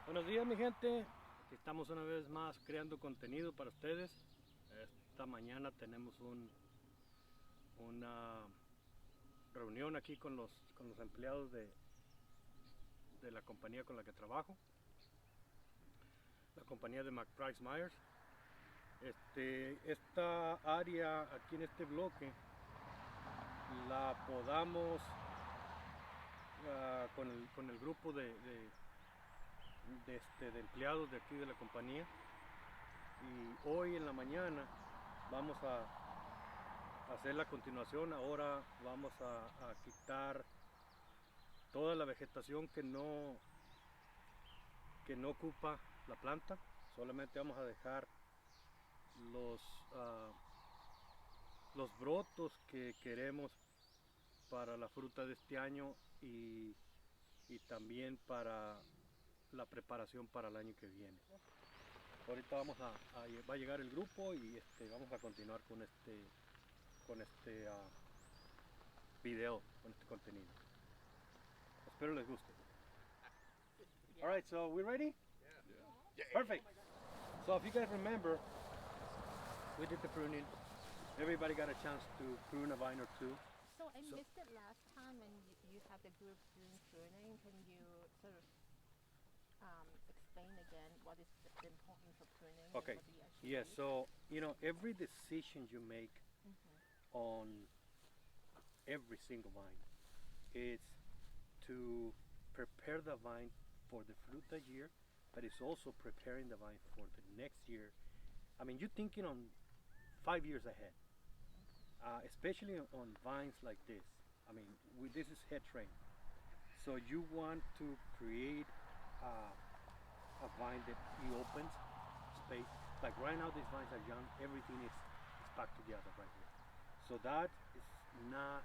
Buenos días, mi gente. Aquí estamos una vez más creando contenido para ustedes. Esta mañana tenemos una reunión aquí con los empleados de la compañía con la que trabajo, la compañía de McPrice Myers. Esta área aquí en este bloque la podamos con el grupo de empleados de aquí de la compañía, y hoy en la mañana vamos a hacer la continuación. Ahora vamos a quitar toda la vegetación que no ocupa la planta. Solamente vamos a dejar los brotos que queremos para la fruta de este año y también para la preparación para el año que viene. Ahorita va a llegar el grupo y vamos a continuar con este video, con este contenido. Espero les guste. All right, so we ready? Yeah. Perfect. So if you guys remember, we did the pruning. Everybody got a chance to prune a vine or two. So I missed it last time when you had the group doing pruning. Can you sort of explain again what is the importance of pruning? Okay. Yes. So every decision you make on every single vine is to prepare the vine for the fruit that year, but it's also preparing the vine for the next year. I mean, you're thinking on 5 years ahead, especially on vines like this. I mean, this is head train, so you want to create a vine that he opens space. Like right now, these vines are young. Everything is packed together right here. So that is not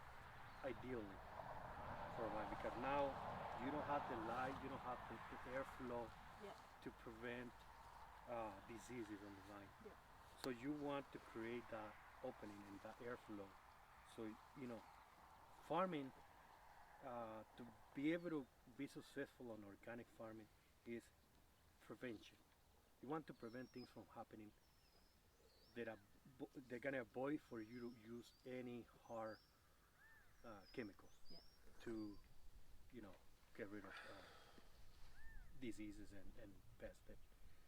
ideal for a vine, because now you don't have the light, you don't have the airflow to prevent diseases on the vine. Yeah. So you want to create that opening and that airflow. So farming, to be able to be successful on organic farming, is prevention. You want to prevent things from happening that they're gonna avoid for you to use any hard chemicals to get rid of diseases and pests that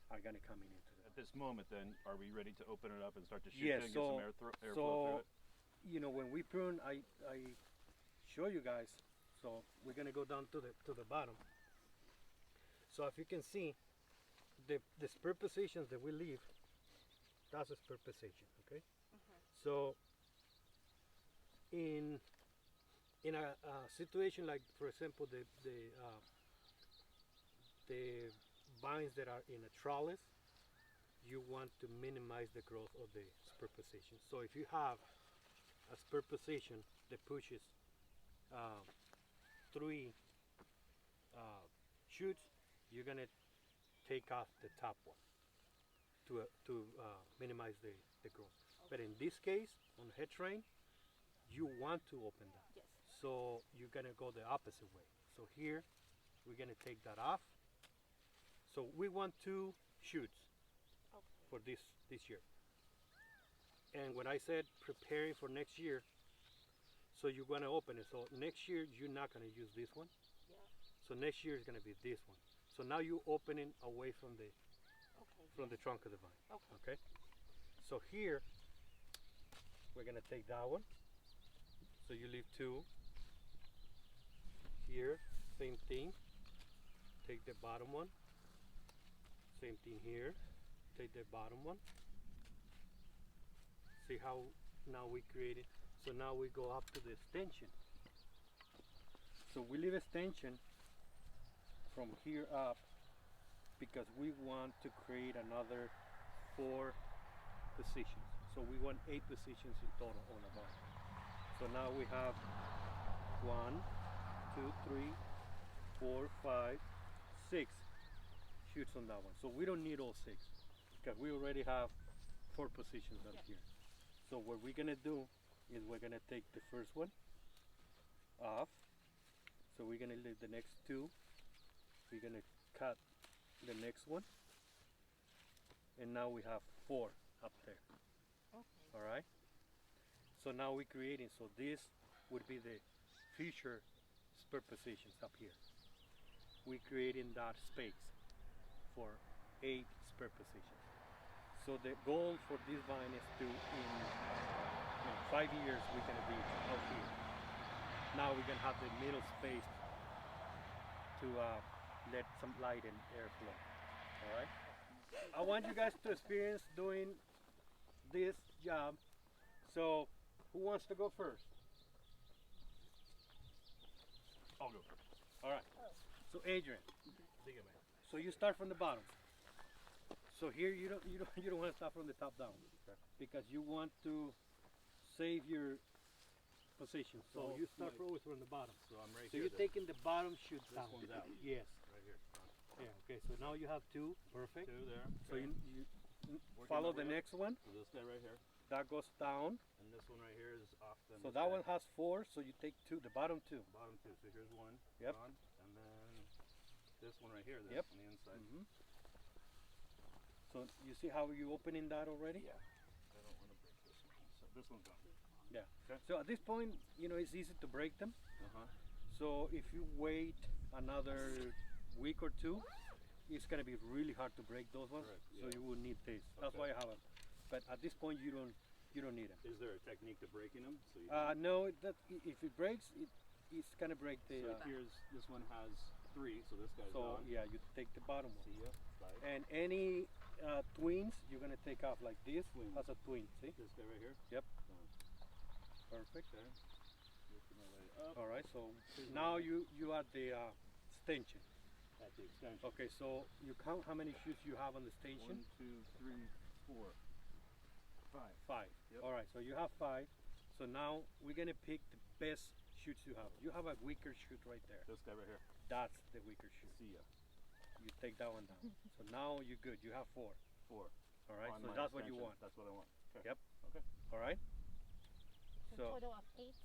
are gonna come into it. At this moment, then, are we ready to open it up and start to shoot Yes, and get some airflow through it? When we prune, I show you guys. So we're gonna go down to the bottom. So if you can see, the spur positions that we leave, that's a spur position, okay? So in a situation like, for example, the vines that are in a trellis, you want to minimize the growth of the spur position. So if you have a spur position that pushes 3 shoots, you're gonna take off the top one to minimize the growth. But in this case, on head train, you want to open that. Yes. So you're gonna go the opposite way. So here, we're gonna take that off. So we want 2 shoots for this year. And when I said preparing for next year, so you're gonna open it. So next year, you're not gonna use this one. Yeah. So next year is gonna be this one. So now you're opening away from the trunk of the vine. Okay. So here, we're gonna take that one. So you leave 2. Here, same thing. Take the bottom one. Same thing here. Take the bottom one. See how now we created. So now we go up to the extension. So we leave extension from here up because we want to create another 4 positions. So we want 8 positions in total on a vine. So now we have 1, 2, 3, 4, 5, 6 shoots on that one. So we don't need all 6 because we already have 4 positions up here. So what we're gonna do is we're gonna take the first one off. So we're gonna leave the next 2. We're gonna cut the next one, and now we have 4 up there. Okay. All right. So now we're creating. So this would be the future spur positions up here. We're creating that space for 8 spur positions. So the goal for this vine is to, in 5 years, we're gonna be out here. Now we're gonna have the middle space to let some light and air flow. All right. I want you guys to experience doing this job. So, who wants to go first? I'll go first. All right. So, Adrian. So you start from the bottom. So here you don't want to start from the top down, because you want to save your position. So you start always from the bottom. So I'm right So here. you're taking the bottom shoot This down. one's out. Yes. Right here. Yeah. Okay. So now you have 2. Perfect. 2 there. So you Working follow my the way up. next one. So this guy right here, That goes down. and this one right here is off. Then So this that guy. one has 4. So you take 2. The bottom 2. Bottom 2. So here's one. Yep. Gone, and then this one right here. Yep. On the inside. Mhm. So you see how you opening that already? Yeah. I don't want to break this one. So this one's gone. Yeah. Okay. So at this point, it's easy to break them. Uh-huh. So if you wait another week or 2, it's gonna be really hard to break those ones. Correct, So yeah. you will need this. That's Okay. why I have them. But at this point, you don't need them. Is there a technique to breaking them? So you No, if it breaks, it's gonna break the. so here's this one has 3, so this guy's So gone. yeah, you take the bottom one. See ya. Bye. And any twins, you're gonna take off like this. Twins. That's a twin. See? This guy right here. Yep. Gone. Perfect. Okay. Working my way up. All right. So Here's now one. you are the extension. At the extension. Okay. So you count how many shoots you have on the 1, extension. 2, 3, 4, 5. 5. Yep. All right. So you have 5. So now we're gonna pick the best shoots you have. You have a weaker shoot right there. This guy right here. That's the weaker shoot. See ya. You take that one down. So now you're good. You have 4. 4. All right. On So my that's what you extension. want. That's what I want. Okay. Yep. Okay. All right. So So total of 8.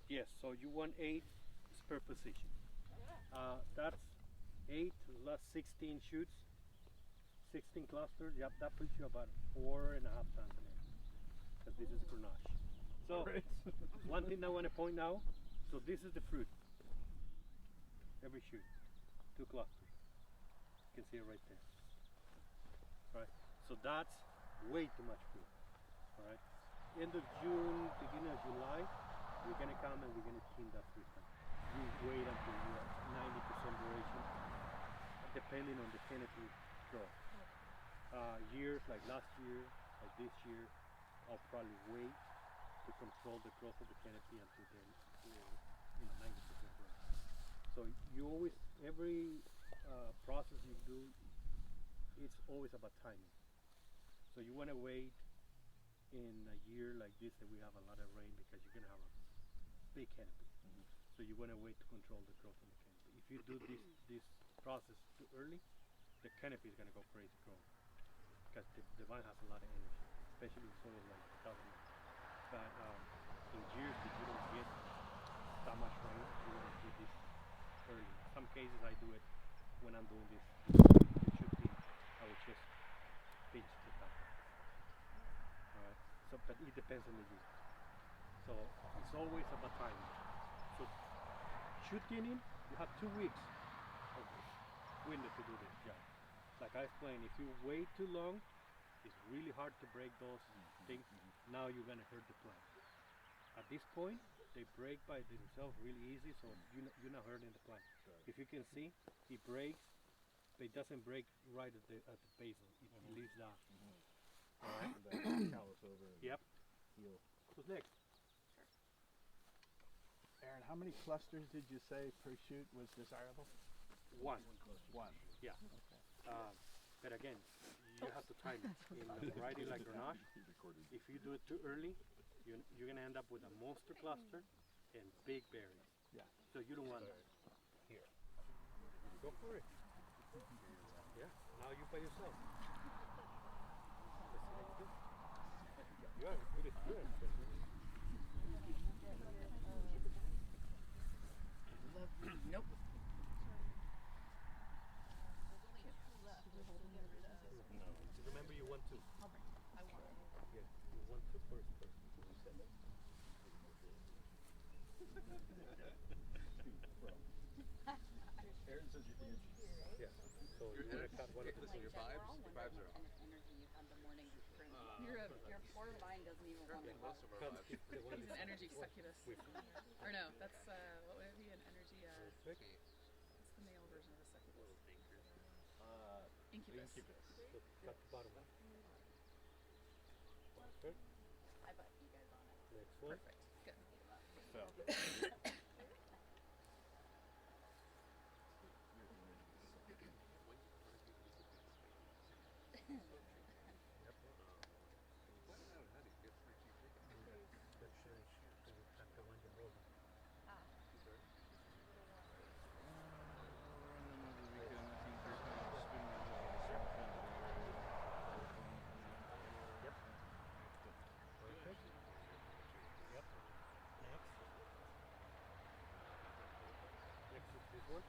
yes. So you want 8 per position. That's 8 plus 16 shoots. 16 clusters. Yep. That puts you about 4.5 tons in air. Because this is Grenache. So Alright. one thing I want to point out. So this is the fruit. Every shoot, 2 clusters. You can see it right there. Right. So that's way too much fruit. All right. End of June, beginning of July, we're gonna come and we're gonna clean that fruit up. You wait until you are 90% duration, depending on the canopy growth. Years like last year, like this year, I'll probably wait to control the growth of the canopy until then, 90% growth. So you always, every process you do, it's always about timing. So you want to wait in a year like this that we have a lot of rain, because you're going to have a big canopy. So you want to wait to control the growth of the canopy. If you do this process too early, the canopy is going to go crazy growing, because the vine has a lot of energy, especially in soil like California. But in years that you don't get that much rain, you want to do this early. In some cases I do it when I'm doing this. It should be, I would just pinch the top. Alright. So but it depends on the year. So it's always about timing. So shooting in, you have 2 weeks of window to do this job. Like I explained, if you wait too long, it's really hard to break those things. Now you're gonna hurt the plant. At this point, they break by themselves really easy, so you're not hurting the plant. If you can see, it breaks, but it doesn't break right at the base. It leaves that. All right. And then callus over. And Yep. Heel. Who's next? Aaron, how many clusters did you say per shoot was desirable? 1. One. Yeah. But again, you have to time it. In a variety like Grenache, if you do it too early, you're gonna end up with a monster cluster and big berries. Yeah. So you don't want that. Here. Go for it. Yeah. Now you by yourself. Let's see how you do. Yeah, pretty good. Nope. Aaron says you're Angie. Yeah. So you want to cut one of the Like Your Jen, vibes? we're all Your wondering vibes are what kind off. of energy you've had the morning during your poor mind doesn't even want to Most of our cut vibes. the one He's that's an energy one. succubus. With Or no, that's what would it be? An energy perfect. what's the male version of a succubus? Incubus. So cut the bottom one. Perfect. I bet you guys on it. Next one. Perfect. Good. Fell. Cut the one you rolled. Yep. Perfect. Yep. Next. Next is this one.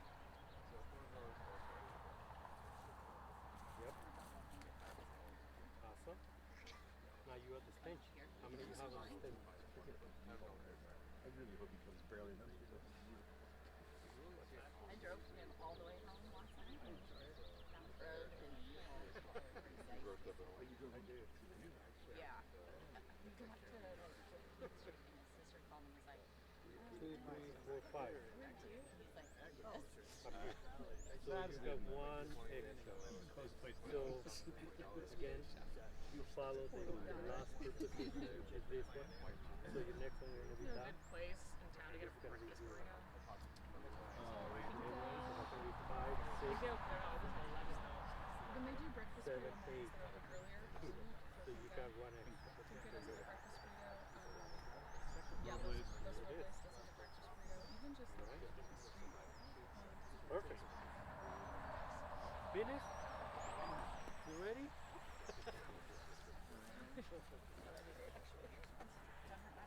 Yep. Awesome. Now you have the stench. How many you have on the stench? I really hope he comes barely enough to this. I drove him all the way home last night. Down the road and yeah. We got to the and his sister called me and was like, 2, 3, 4, 5. he's like, this. So you got one extra. So again, you follow the last purpose, which is this one. So your next one is going to be Is there a that. good place in town to get a breakfast burrito? Five, six, They go, they're not open till 11 though. When they do breakfast burrito 7, mornings, 8. they're open earlier. So you got one extra. Could get us a breakfast burrito. Yeah, those Robles does have a breakfast burrito. Even just like the street. Perfect. Venus, you ready?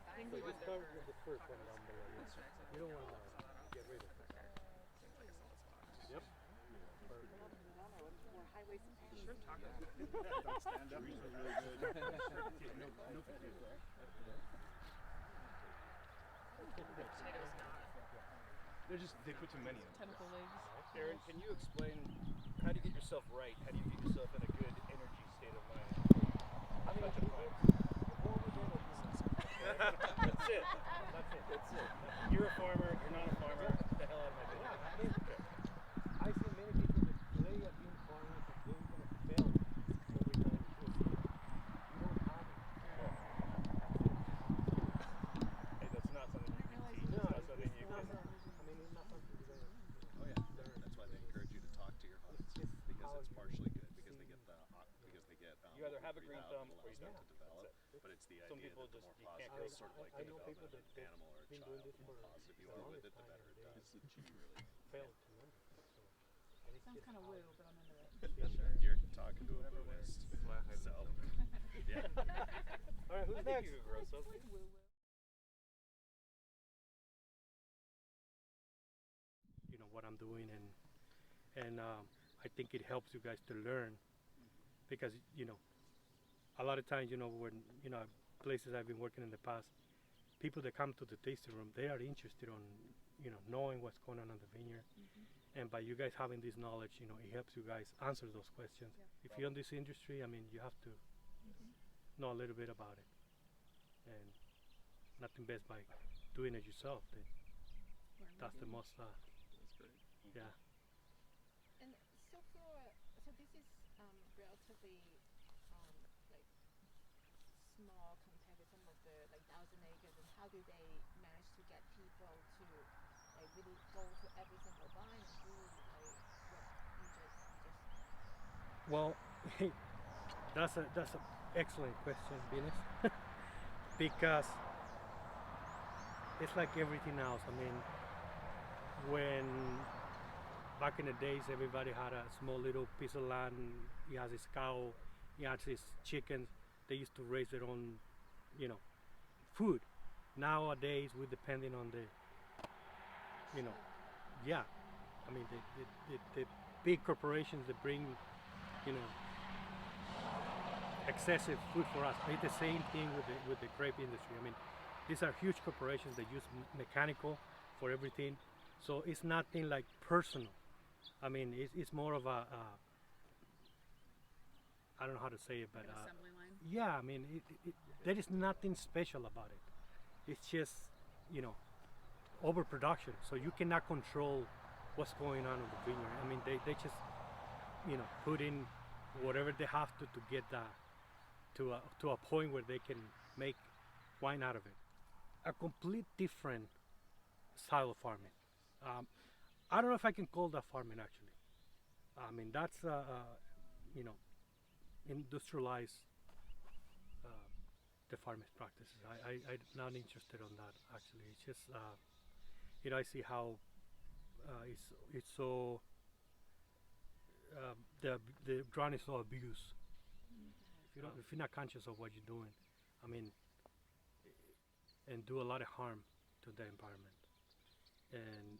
I think So we you went there start for with the first one down below. You don't want to get rid of it. Yep. shrimp tacos. Don't stand up. These are really good. No potatoes. Potatoes not. They're just, they put too many in them. Tentacle legs. Aaron, can you explain how do you get yourself right? How do you get yourself in a good energy state of mind? I mean, Such a plan. that's it. That's it. That's it. You're a farmer, you're not a farmer. Get the hell out of my business. I mean, I see many people that play at being farmers, but they're going to fail every time because you don't have it. Hey, that's not something you can teach. No, It's not something you it's not, can. I mean, it's not something you're going to Oh yeah, that's why they encourage you to talk to your hunts just because how it's you partially good because see they get the You either have a green breathe out, thumb it or you allows them don't. to develop. That's it. But it's the Some idea people that the just- more you can't positive, go sort of like I the know people development of that an animal or a been child, doing this the for more positive you the are with longest it, the time, better it and they does. It's the key, really. fail tremendously. So, and it's Sounds just kind of how woo, but I'm into it. You're talking to a Buddhist, so yeah. All right, who's I think next? you could grow something. You know what I'm doing, and I think it helps you guys to learn because a lot of times when places I've been working in the past, people that come to the tasting room, they are interested on knowing what's going on the vineyard, and by you guys having this knowledge, it helps you guys answer those questions. If you're in this industry, I mean, you have to know a little bit about it, and nothing best by doing it yourself. That's the most. That's great. Yeah. And so this is relatively like small compared to some of the like 1,000 acres. And how do they manage to get people to like really go to every single vine and do like what you just Well, that's a excellent question, Venus, because it's like everything else. I mean, when back in the days, everybody had a small little piece of land. He has his cow, he has his chickens. They used to raise their own, food. Nowadays, we're depending on the, yeah. I mean, the big corporations that bring, excessive food for us. It's the same thing with the grape industry. I mean, these are huge corporations that use mechanical for everything, so it's nothing like personal. I mean, it's more of a I don't know how to say it, but Like an assembly line. yeah, I mean, there is nothing special about it. It's just, you know, overproduction. So you cannot control what's going on in the vineyard. I mean, they just, you know, put in whatever they have to get that to a point where they can make wine out of it. A complete different style of farming. I don't know if I can call that farming actually. I mean, that's you know, industrialized the farming practices. I'm not interested on that actually. It's just you know, I see how it's so the ground is so abused. If you're not conscious of what you're doing, I mean, and do a lot of harm to the environment. And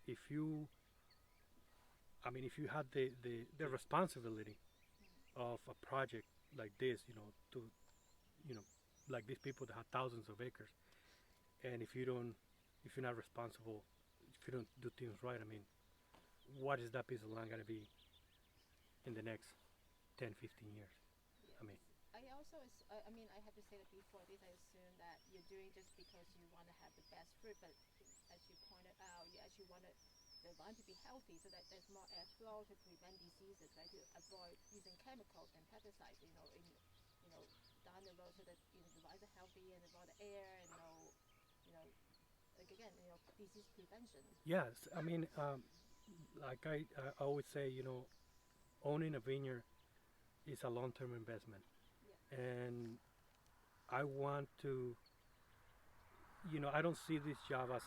if you, I mean, if you had the responsibility of a project like this, you know, to, you know, like these people that have thousands of acres, and if you're not responsible, if you don't do things right, I mean, what is that piece of land going to be in the next 10, 15 years? I mean, I mean, I have to say that before this, I assume that you're doing just because you want to have the best fruit, but as you pointed out, you actually want the vine to be healthy, so that there's more airflow to prevent diseases, right? To avoid using chemicals and pesticides, you know, down the road, so that the vines are healthy and avoid the air and like again, disease prevention. yes, I mean, like I always say, you know, owning a vineyard is a long-term investment, Yeah. and I want to, you know, I don't see this job as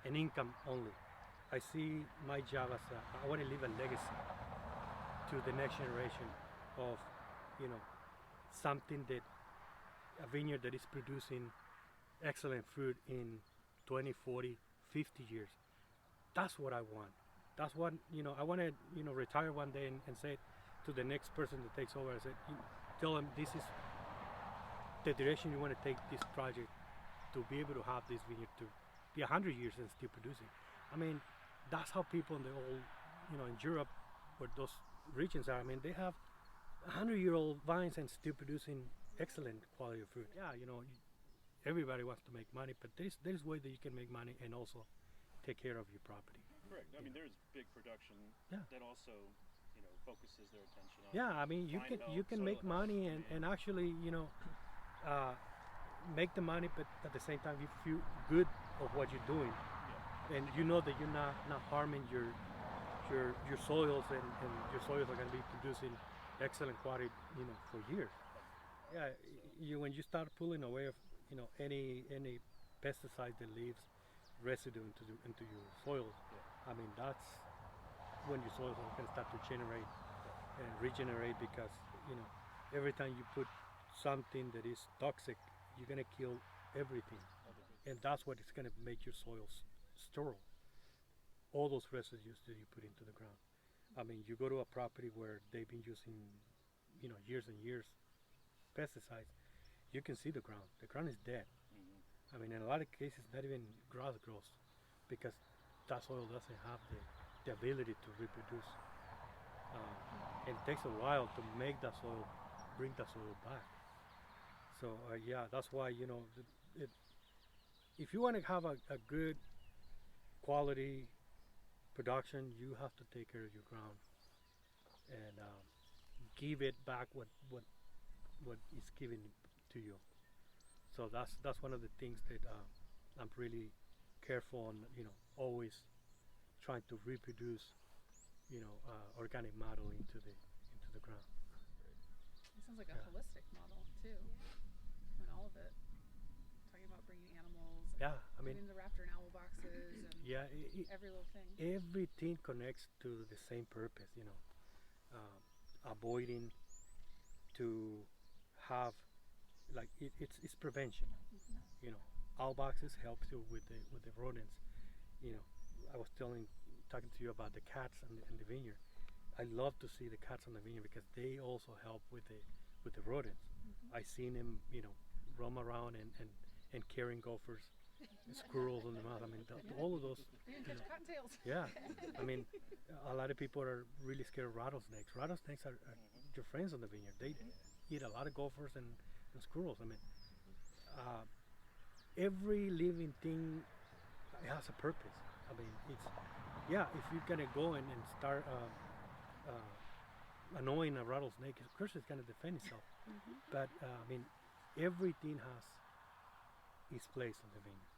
an income only. I see my job as I want to leave a legacy to the next generation of, you know, something that a vineyard that is producing excellent fruit in 20, 40, 50 years. That's what I want. That's what, you know, I want to, you know, retire one day and say to the next person that takes over, I said, tell them this is the direction you want to take this project, to be able to have this vineyard to be 100 years and still producing. I mean, that's how people in the old, you know, in Europe, where those regions are, I mean, they have 100-year-old vines and still producing excellent quality of fruit. Yeah, you know, everybody wants to make money, but there's way that you can make money and also take care of your property. Correct. I mean, there's big production Yeah. that also, you know, focuses their attention on. Yeah, I mean, you vine can health, make soil health, money and actually, you know, make the money, but at the same time you feel good of what you're doing, and you know that you're not harming your soils, and your soils are going to be producing excellent quality, you know, for years. Yeah, when you start pulling away of, you know, any pesticide that leaves residue into your soils, I mean, that's when your soils are going to start to generate and regenerate, because, you know, every time you put something that is toxic, you're going to kill everything, and that's what is going to make your soils sterile. All those residues that you put into the ground. I mean, you go to a property where they've been using, you know, years and years pesticides, you can see the ground. The ground is dead. I mean, in a lot of cases, not even grass grows, because that soil doesn't have the ability to reproduce. And it takes a while to make that soil, bring that soil back. So yeah, that's why, you know, if you want to have a good quality production, you have to take care of your ground and give it back what is given to you. So that's one of the things that I'm really careful on. You know, always trying to reproduce, you know, organic matter into the ground. It sounds like a Yeah. holistic model too. I mean, all of it. Talking about bringing animals. And Yeah, I mean, putting the raptor and owl boxes and yeah, every little thing. everything connects to the same purpose. You know, avoiding to have, like, it's prevention. You know, owl boxes help you with the rodents. You know, I was talking to you about the cats and the vineyard. I love to see the cats on the vineyard because they also help with the rodents. I seen them, roam around and carrying gophers, squirrels on the mouth. I mean, all of those. You can catch cocktails. Yeah, I mean, a lot of people are really scared of rattlesnakes. Rattlesnakes are your friends on the vineyard. They eat a lot of gophers and squirrels. I mean, every living thing has a purpose. I mean, if you're gonna go and start annoying a rattlesnake, of course it's gonna defend itself. But I mean, everything has its place on the vineyard.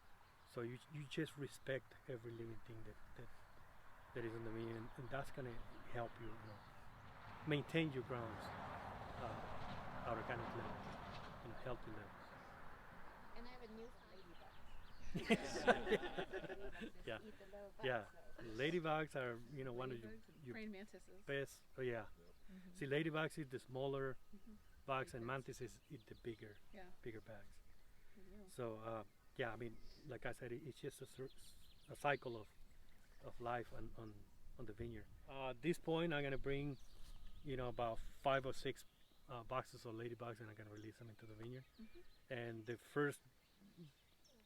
So you just respect every living thing that is on the vineyard, and that's gonna help you, maintain your grounds at organic levels, healthy levels. And I have a new ladybug. Yeah. Eat the little bugs, Yeah, so. ladybugs are one of Ladybugs and your praying mantises. best. Oh yeah. See, ladybugs eat the smaller bugs, and mantises eat the bigger Yeah. bugs. Good deal. So yeah, I mean, like I said, it's just a cycle of life on the vineyard. At this point, I'm gonna bring about 5 or 6 boxes of ladybugs, and I'm gonna release them into the vineyard. And the first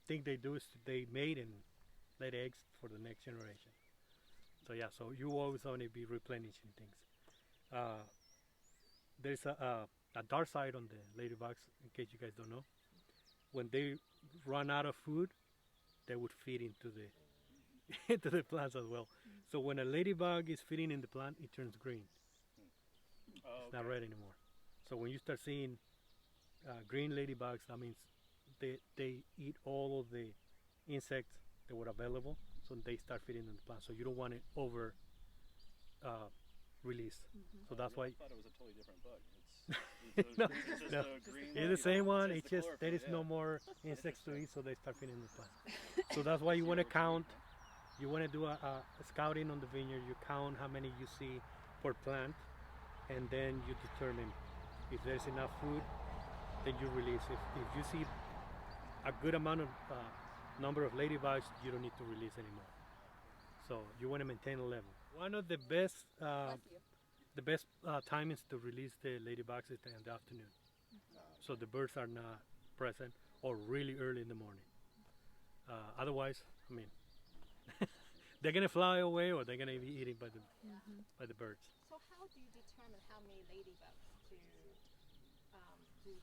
thing they do is they mate and lay eggs for the next generation. So yeah, so you always want to be replenishing things. There's a dark side on the ladybugs, in case you guys don't know. When they run out of food, they would feed into the into the plants as well. So when a ladybug is feeding in the plant, it turns green. Oh, It's not red anymore. So when you start seeing green ladybugs, that means they eat all of the insects that were available, so they start feeding in the plant. So you don't want it over released. So that's why I thought it was a totally different bug. It's No, just no. a green it's the same one. It's It's the just there is chlorophyll, no yeah. more insects to eat, so they start feeding the plant. So that's why you want to count. You want to do a scouting on the vineyard. You count how many you see per plant, and then you determine if there's enough food. Then you release. If you see a good amount of number of ladybugs, you don't need to release anymore. So you want to maintain a level. One of the best timings to release the ladybugs is in the afternoon. So the birds are not present, or really early in the morning. Otherwise, I mean, they're gonna fly away, or they're gonna be eaten by the birds. So how do you determine how many ladybugs to do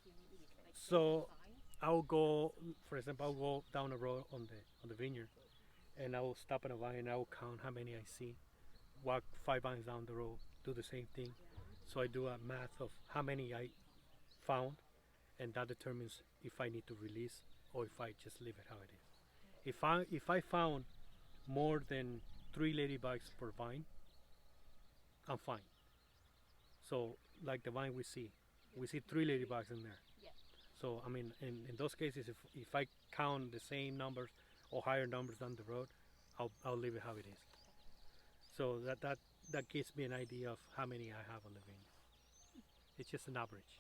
you eat? Like So signs? I'll go, for example, I'll go down the road on the vineyard, and I will stop in a vine and I will count how many I see. Walk 5 vines down the road, do the same thing. So I do a math of how many I found, and that determines if I need to release or if I just leave it how it is. If I found more than 3 ladybugs per vine, I'm fine. So like the vine we see 3 ladybugs in there. Yeah. So I mean, in those cases, if I count the same numbers or higher numbers down the road, I'll leave it how it is. So that gives me an idea of how many I have on the vineyard. It's just an average.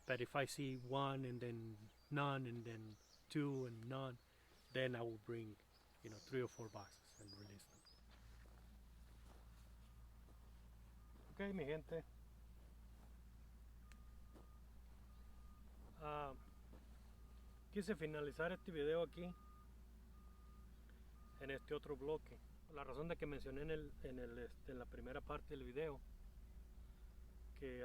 But if I see 1 and then none and then 2 and none, then I will bring 3 or 4 boxes and release them. Okay, mi gente. Quise finalizar este video aquí en este otro bloque. La razón de que mencioné en la primera parte del video que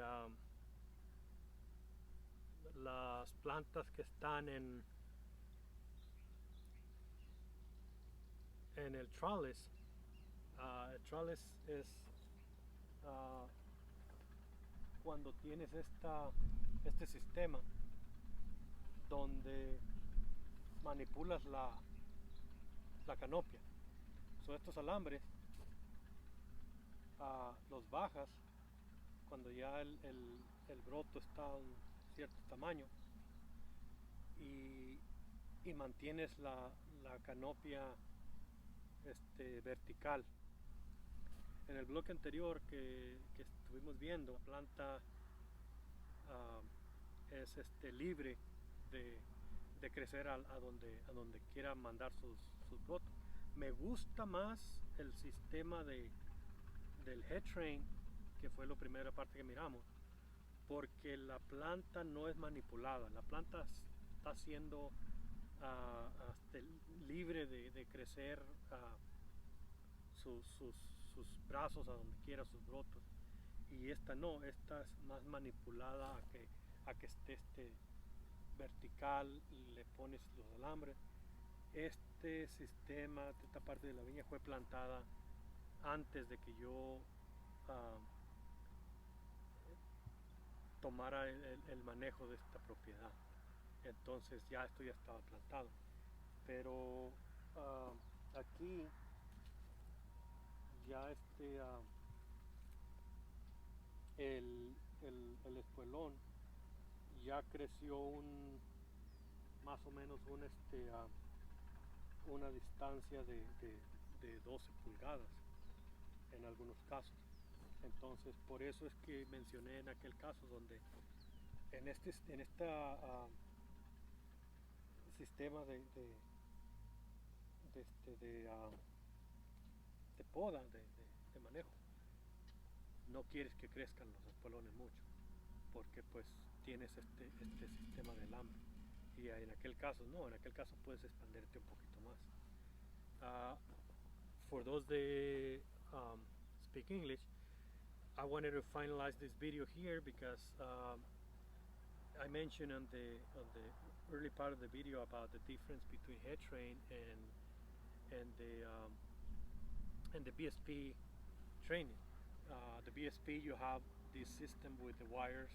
las plantas que están en el trellis es cuando tienes este sistema donde manipulas la canopia. So, estos alambres los bajas cuando ya el broto está a un cierto tamaño y mantienes la canopia vertical. En el bloque anterior que estuvimos viendo, la planta es libre de crecer a donde quiera mandar sus brotos. Me gusta más el sistema de del head train, que fue la primera parte que miramos, porque la planta no es manipulada, la planta está siendo libre de crecer sus brazos a donde quiera, sus brotos, y esta no, esta es más manipulada a que esté vertical, le pones los alambres. Este sistema, esta parte de la viña fue plantada antes de que yo tomara el manejo de esta propiedad. Entonces ya esto ya estaba plantado. Pero aquí ya el espuelón ya creció más o menos una distancia de 12 pulgadas en algunos casos. Entonces por eso es que mencioné en aquel caso donde en este sistema de poda, de manejo, no quieres que crezcan los espuelones mucho, porque pues tienes este sistema de alambre, y en aquel caso no, en aquel caso puedes expanderte un poquito más. For those that speak English, I wanted to finalize this video here because I mentioned on the early part of the video about the difference between head train and the BSP training. The BSP, you have this system with the wires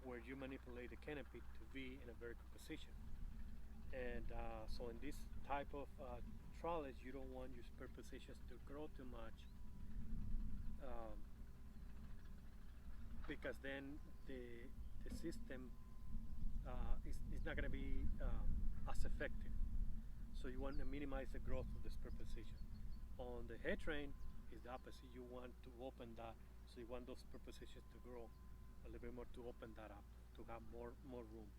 where you manipulate the canopy to be in a vertical position, and so in this type of trellis you don't want your spur positions to grow too much, because then the system is not going to be as effective. So you want to minimize the growth of the spur position. On the head train is the opposite. You want to open that, so you want those spur positions to grow a little bit more, to open that up, to have more room.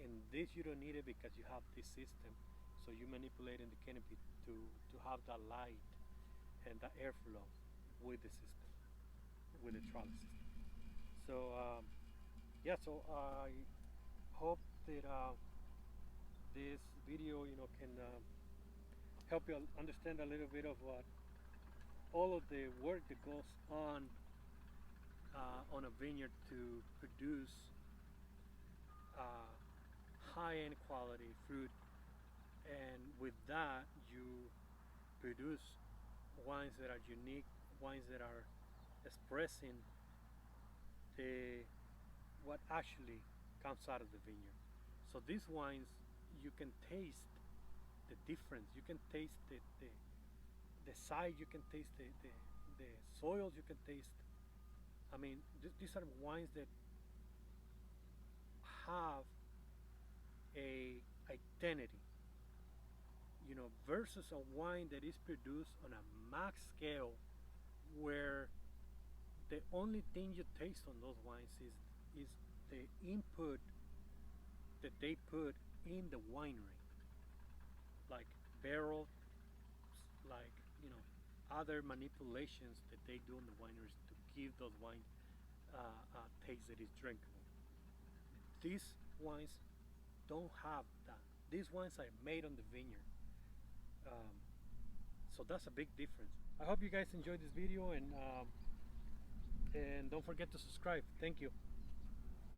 In this you don't need it because you have this system, so you manipulate in the canopy to have that light and that airflow with the system, with the trellis system. So yeah, so I hope that this video can help you understand a little bit of what all of the work that goes on a vineyard to produce high-end quality fruit, and with that you produce wines that are unique, wines that are expressing what actually comes out of the vineyard. So these wines, you can taste the difference, you can taste the size, you can taste the soils, you can taste, I mean, these are wines that have a identity, versus a wine that is produced on a max scale, where the only thing you taste on those wines is the input that they put in the winery, like barrels, like other manipulations that they do in the wineries to give those wines taste that is drinkable. These wines don't have that. These wines are made on the vineyard. So that's a big difference. I hope you guys enjoyed this video, and don't forget to subscribe. Thank you.